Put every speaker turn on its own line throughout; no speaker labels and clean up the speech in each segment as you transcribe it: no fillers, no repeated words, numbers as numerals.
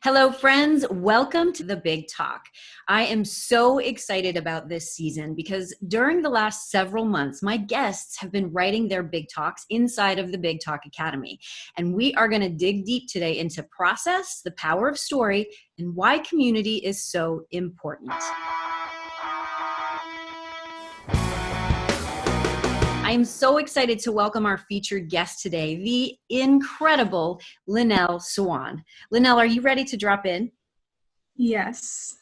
Hello, friends. Welcome to The Big Talk. I am so excited about this season because during the last several months, my guests have been writing their big talks inside of the Big Talk Academy. And we are going to dig deep today into process, the power of story, and why community is so important. I am so excited to welcome our featured guest today, the incredible Lynelle Suan. Lynelle, are you ready to drop in?
Yes.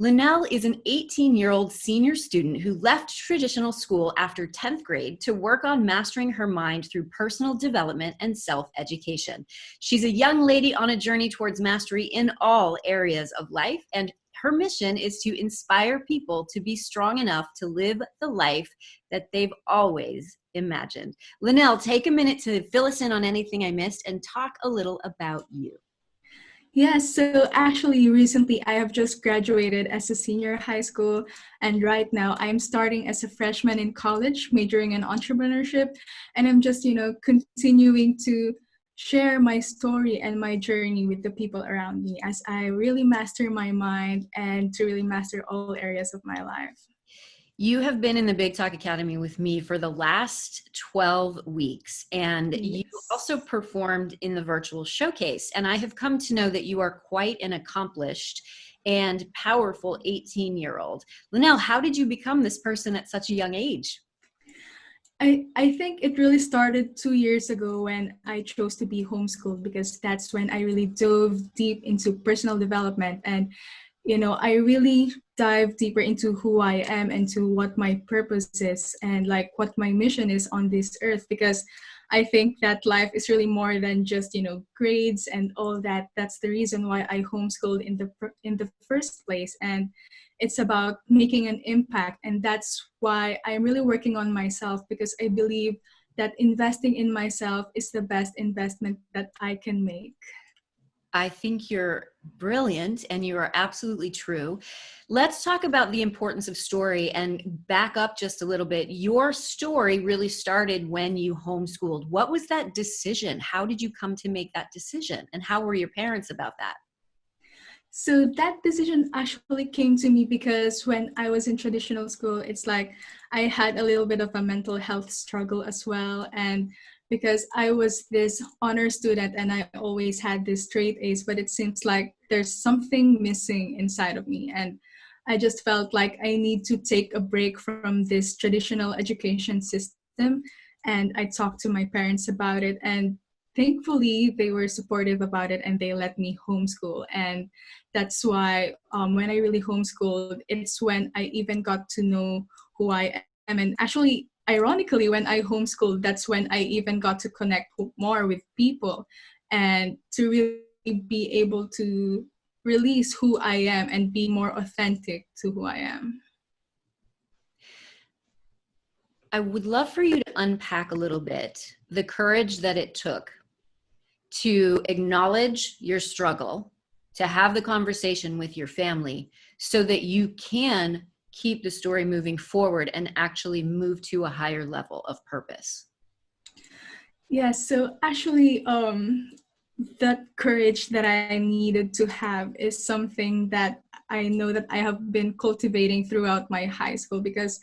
Lynelle is an 18-year-old senior student who left traditional school after 10th grade to work on mastering her mind through personal development and self-education. She's a young lady on a journey towards mastery in all areas of life, and her mission is to inspire people to be strong enough to live the life that they've always imagined. Lynelle, take a minute to fill us in on anything I missed and talk a little about you.
Yes, so actually recently I have just graduated as a senior high school, and right now I'm starting as a freshman in college, majoring in entrepreneurship, and I'm just, continuing to share my story and my journey with the people around me as I really master my mind and to really master all areas of my life.
You have been in the Big Talk Academy with me for the last 12 weeks, and
Yes.
you also performed in the virtual showcase. And I have come to know that you are quite an accomplished and powerful 18-year-old. Lynelle, how did you become this person at such a young age?
I think it really started 2 years ago when I chose to be homeschooled, because that's when I really dove deep into personal development. And I really dive deeper into who I am and to what my purpose is and like what my mission is on this earth, because I think that life is really more than just, grades and all that. That's the reason why I homeschooled in the first place. And it's about making an impact. And that's why I'm really working on myself, because I believe that investing in myself is the best investment that I can make.
I think you're brilliant and you are absolutely true. Let's talk about the importance of story and back up just a little bit. Your story really started when you homeschooled. What was that decision? How did you come to make that decision? And how were your parents about that?
So that decision actually came to me because when I was in traditional school, it's like I had a little bit of a mental health struggle as well. And because I was this honor student and I always had this straight A's, but it seems like there's something missing inside of me. And I just felt like I need to take a break from this traditional education system. And I talked to my parents about it, and thankfully they were supportive about it and they let me homeschool. And that's why when I really homeschooled, it's when I even got to know who I am. And actually, ironically, when I homeschooled, that's when I even got to connect more with people and to really be able to release who I am and be more authentic to who I am.
I would love for you to unpack a little bit the courage that it took to acknowledge your struggle, to have the conversation with your family so that you can keep the story moving forward and actually move to a higher level of purpose.
Yes, so actually, that courage that I needed to have is something that I know that I have been cultivating throughout my high school, because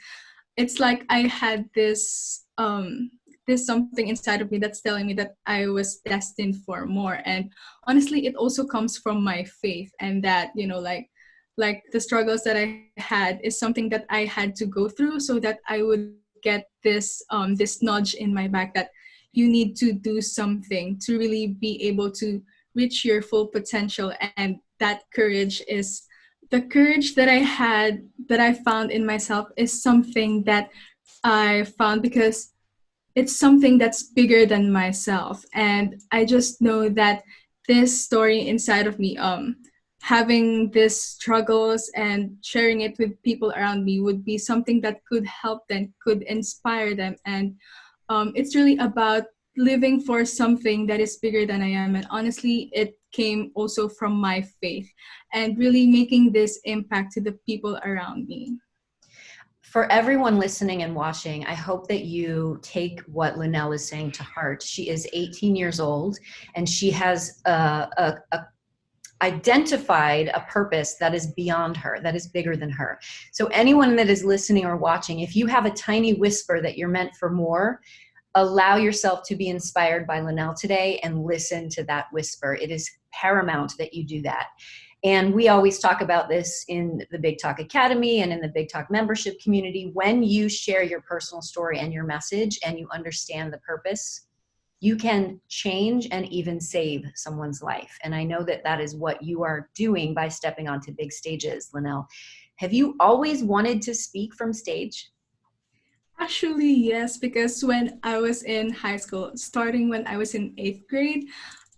it's like I had this something inside of me that's telling me that I was destined for more. And honestly, it also comes from my faith, and that, like the struggles that I had is something that I had to go through so that I would get this nudge in my back that you need to do something to really be able to reach your full potential. And that courage is the courage that I had, that I found in myself, is something that I found because it's something that's bigger than myself. And I just know that this story inside of me, having these struggles and sharing it with people around me, would be something that could help them, could inspire them. And it's really about living for something that is bigger than I am. And honestly, it came also from my faith and really making this impact to the people around me.
For everyone listening and watching, I hope that you take what Lynelle is saying to heart. She is 18 years old and she has a identified a purpose that is beyond her, that is bigger than her. So anyone that is listening or watching, if you have a tiny whisper that you're meant for more, allow yourself to be inspired by Lynelle today and listen to that whisper. It is paramount that you do that. And we always talk about this in the Big Talk Academy and in the Big Talk membership community. When you share your personal story and your message and you understand the purpose, you can change and even save someone's life. And I know that that is what you are doing by stepping onto big stages, Lynelle. Have you always wanted to speak from stage?
Actually, yes, because when I was in high school, starting when I was in 8th grade,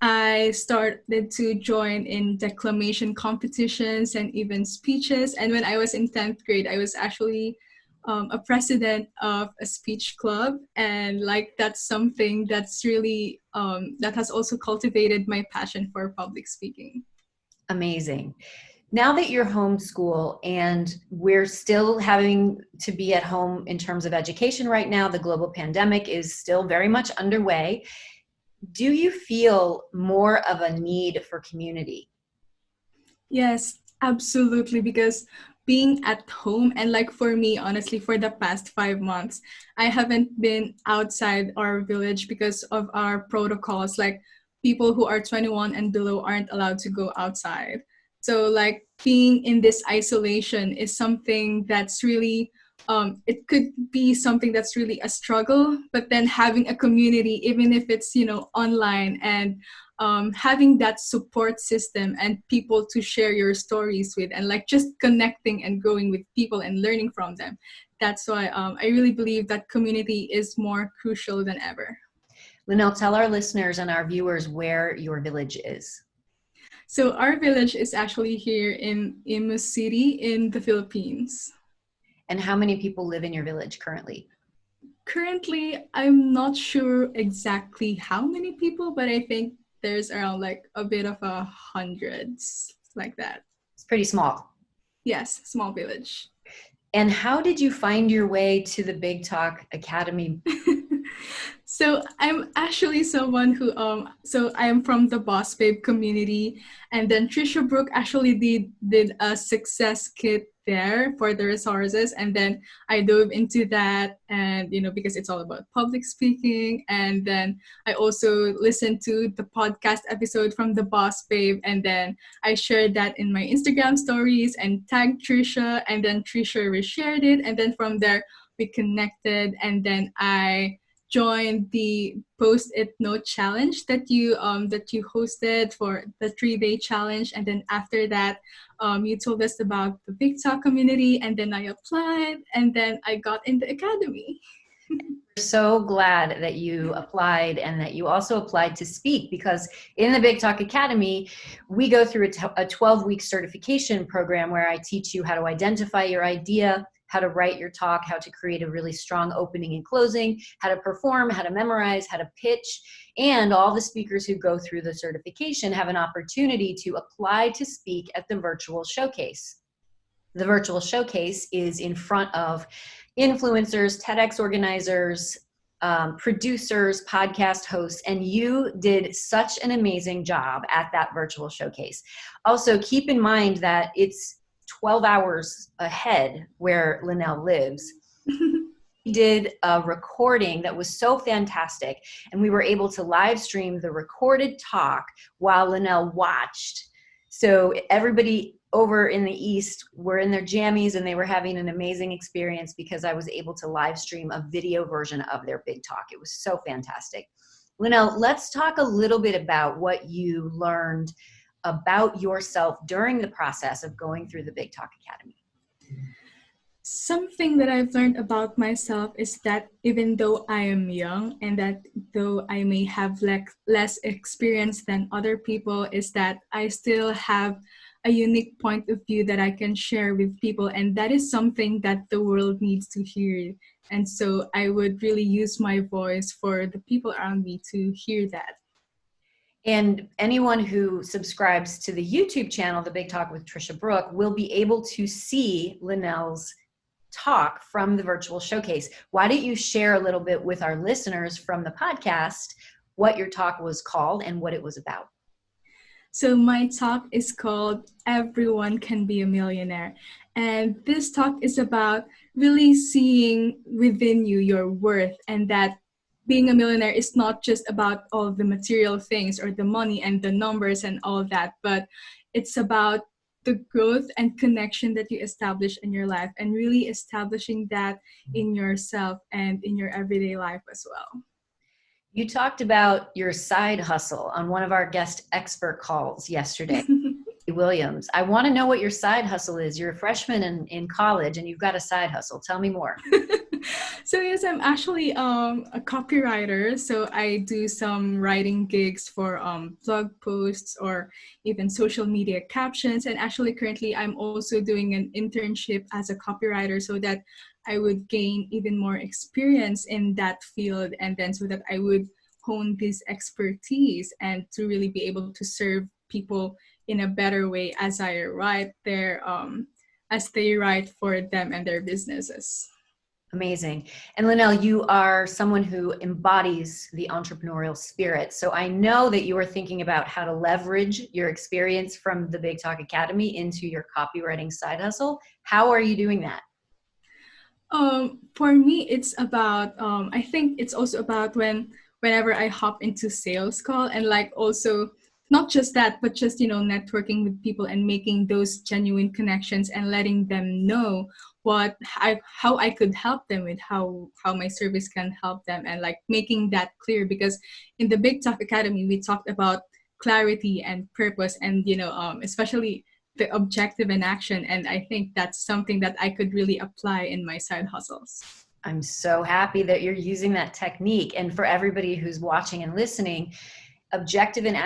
I started to join in declamation competitions and even speeches. And when I was in 10th grade, I was actually a president of a speech club. And like that's something that's really, that has also cultivated my passion for public speaking.
Amazing. Now that you're homeschool and we're still having to be at home in terms of education right now, the global pandemic is still very much underway. Do you feel more of a need for community?
Yes, absolutely. Because being at home, and like for me, honestly, for the past 5 months, I haven't been outside our village because of our protocols. Like people who are 21 and below aren't allowed to go outside. So, like being in this isolation is something that's really, it could be something that's really a struggle, but then having a community, even if it's, online, and having that support system and people to share your stories with, and like just connecting and growing with people and learning from them. That's why I really believe that community is more crucial than ever.
Lynelle, tell our listeners and our viewers where your village is.
So our village is actually here in Imus City in the Philippines.
And how many people live in your village currently?
Currently, I'm not sure exactly how many people, but I think there's around like a bit of a hundreds, like that.
It's pretty small.
Yes, small village.
And how did you find your way to the Big Talk Academy?
So I'm actually someone who so I am from the Boss Babe community, and then Tricia Brouk actually did a success kit there for the resources, and then I dove into that, and because it's all about public speaking. And then I also listened to the podcast episode from the Boss Babe, and then I shared that in my Instagram stories and tagged Tricia, and then Tricia reshared it, and then from there we connected, and then I joined the post-it note challenge that you hosted for the 3-day challenge. And then after that, you told us about the Big Talk community, and then I applied, and then I got in the academy.
So glad that you applied and that you also applied to speak, because in the Big Talk Academy, we go through a 12-week certification program where I teach you how to identify your idea, how to write your talk, how to create a really strong opening and closing, how to perform, how to memorize, how to pitch. And all the speakers who go through the certification have an opportunity to apply to speak at the virtual showcase. The virtual showcase is in front of influencers, TEDx organizers, producers, podcast hosts, and you did such an amazing job at that virtual showcase. Also, keep in mind that it's 12 hours ahead where Lynelle lives. We did a recording that was so fantastic, and we were able to live stream the recorded talk while Lynelle watched. So everybody over in the East were in their jammies and they were having an amazing experience because I was able to live stream a video version of their big talk. It was so fantastic. Lynelle, let's talk a little bit about what you learned about yourself during the process of going through the Big Talk Academy.
Something that I've learned about myself is that even though I am young, and that though I may have less experience than other people, is that I still have a unique point of view that I can share with people, and that is something that the world needs to hear. And so I would really use my voice for the people around me to hear that.
And anyone who subscribes to the YouTube channel, The Big Talk with Tricia Brouk, will be able to see Lynelle's talk from the virtual showcase. Why don't you share a little bit with our listeners from the podcast what your talk was called and what it was about?
So my talk is called Everyone Can Be a Millionaire. And this talk is about really seeing within you your worth, and that being a millionaire is not just about all the material things or the money and the numbers and all that, but it's about the growth and connection that you establish in your life, and really establishing that in yourself and in your everyday life as well.
You talked about your side hustle on one of our guest expert calls yesterday, Williams. I want to know what your side hustle is. You're a freshman in college and you've got a side hustle. Tell me more.
So yes, I'm actually a copywriter. So I do some writing gigs for blog posts or even social media captions. And actually currently I'm also doing an internship as a copywriter so that I would gain even more experience in that field, and then so that I would hone this expertise and to really be able to serve people in a better way as I write as they write for them and their businesses.
Amazing. And Lynelle, you are someone who embodies the entrepreneurial spirit. So I know that you are thinking about how to leverage your experience from the Big Talk Academy into your copywriting side hustle. How are you doing that?
For me, it's about, I think it's also about whenever I hop into sales call, and like also not just that, but just, networking with people and making those genuine connections and letting them know how I could help them with how my service can help them, and like making that clear, because in the Big Talk Academy, we talked about clarity and purpose, and, especially the objective and action. And I think that's something that I could really apply in my side hustles.
I'm so happy that you're using that technique. And for everybody who's watching and listening, objective and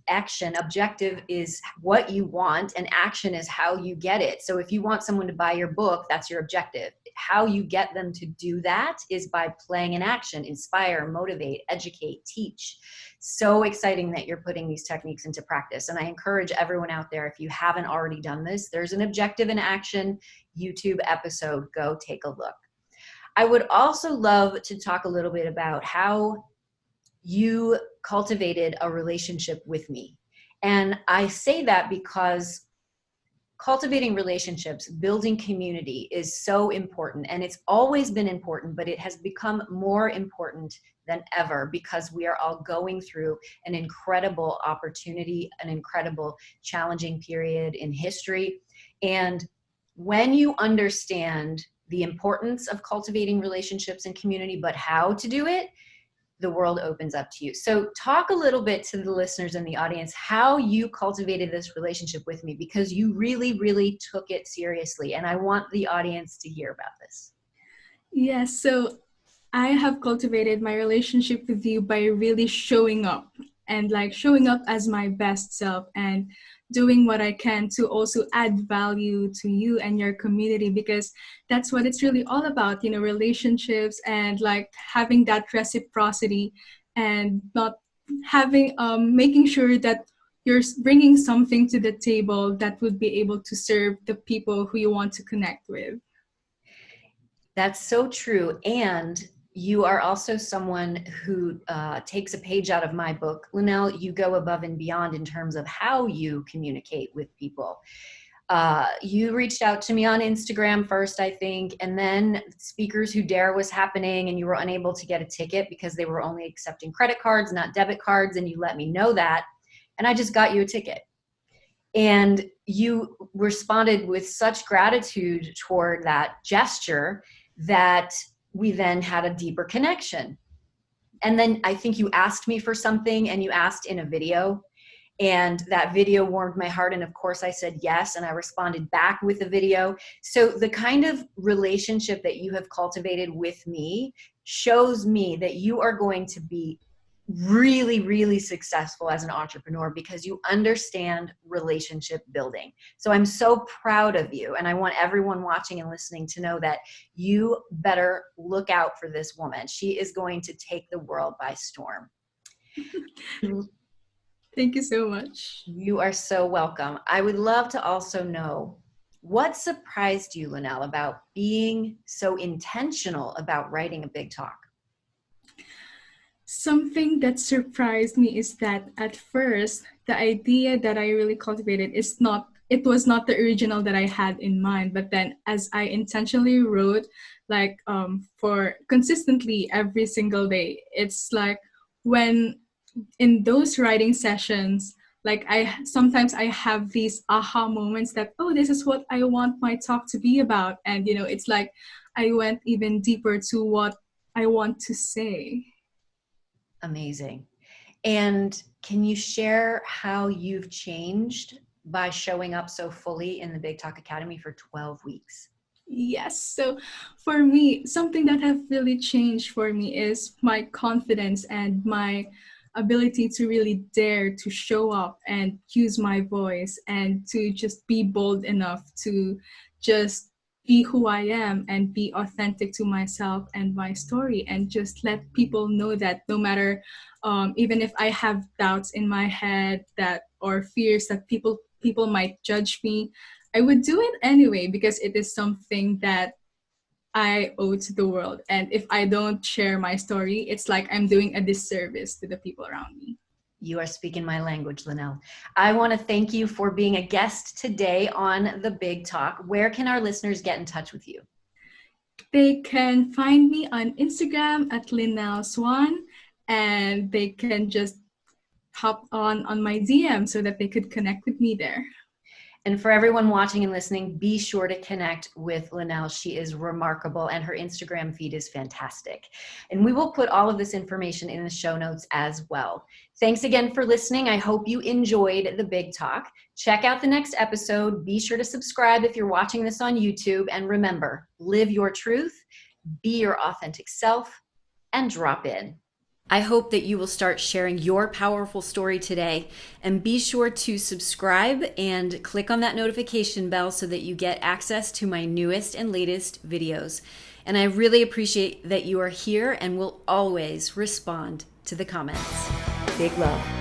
action. Objective is what you want, and action is how you get it. So if you want someone to buy your book, that's your objective. How you get them to do that is by playing an action: inspire, motivate, educate, teach. So exciting that you're putting these techniques into practice. And I encourage everyone out there, if you haven't already done this, there's an objective and action YouTube episode. Go take a look. I would also love to talk a little bit about how you cultivated a relationship with me. And I say that because cultivating relationships, building community is so important. And it's always been important, but it has become more important than ever because we are all going through an incredible opportunity, an incredible challenging period in history. And when you understand the importance of cultivating relationships and community, but how to do it, the world opens up to you. So talk a little bit to the listeners and the audience how you cultivated this relationship with me, because you really, really took it seriously. And I want the audience to hear about this.
Yes, so I have cultivated my relationship with you by really showing up, and like showing up as my best self and doing what I can to also add value to you and your community, because that's what it's really all about, relationships, and like having that reciprocity, and not having making sure that you're bringing something to the table that would be able to serve the people who you want to connect with.
That's so true. And you are also someone who takes a page out of my book. Lynelle, you go above and beyond in terms of how you communicate with people. You reached out to me on Instagram first, I think, and then Speakers Who Dare was happening, and you were unable to get a ticket because they were only accepting credit cards, not debit cards, and you let me know that, and I just got you a ticket. And you responded with such gratitude toward that gesture that we then had a deeper connection. And then I think you asked me for something, and you asked in a video, and that video warmed my heart. And of course I said yes, and I responded back with a video. So the kind of relationship that you have cultivated with me shows me that you are going to be really, really successful as an entrepreneur because you understand relationship building. So I'm so proud of you. And I want everyone watching and listening to know that you better look out for this woman. She is going to take the world by storm.
Thank you so much.
You are so welcome. I would love to also know, what surprised you, Lynelle, about being so intentional about writing a big talk?
Something that surprised me is that at first, the idea that I really cultivated it was not the original that I had in mind. But then as I intentionally wrote, like for consistently every single day, it's like when in those writing sessions, like I have these aha moments that, oh, this is what I want my talk to be about. And it's like I went even deeper to what I want to say.
Amazing. And can you share how you've changed by showing up so fully in the Big Talk Academy for 12 weeks?
Yes. So for me, something that have really changed for me is my confidence and my ability to really dare to show up and use my voice and to just be bold enough to just be who I am and be authentic to myself and my story, and just let people know that no matter even if I have doubts in my head that or fears that people might judge me, I would do it anyway because it is something that I owe to the world. And if I don't share my story, it's like I'm doing a disservice to the people around me.
You are speaking my language, Lynelle. I want to thank you for being a guest today on The Big Talk. Where can our listeners get in touch with you?
They can find me on Instagram at Lynelle Suan, and they can just hop on my DM so that they could connect with me there.
And for everyone watching and listening, be sure to connect with Lynelle. She is remarkable and her Instagram feed is fantastic. And we will put all of this information in the show notes as well. Thanks again for listening. I hope you enjoyed the Big Talk. Check out the next episode. Be sure to subscribe if you're watching this on YouTube. And remember, live your truth, be your authentic self, and drop in. I hope that you will start sharing your powerful story today, and be sure to subscribe and click on that notification bell so that you get access to my newest and latest videos. And I really appreciate that you are here and will always respond to the comments. Big love.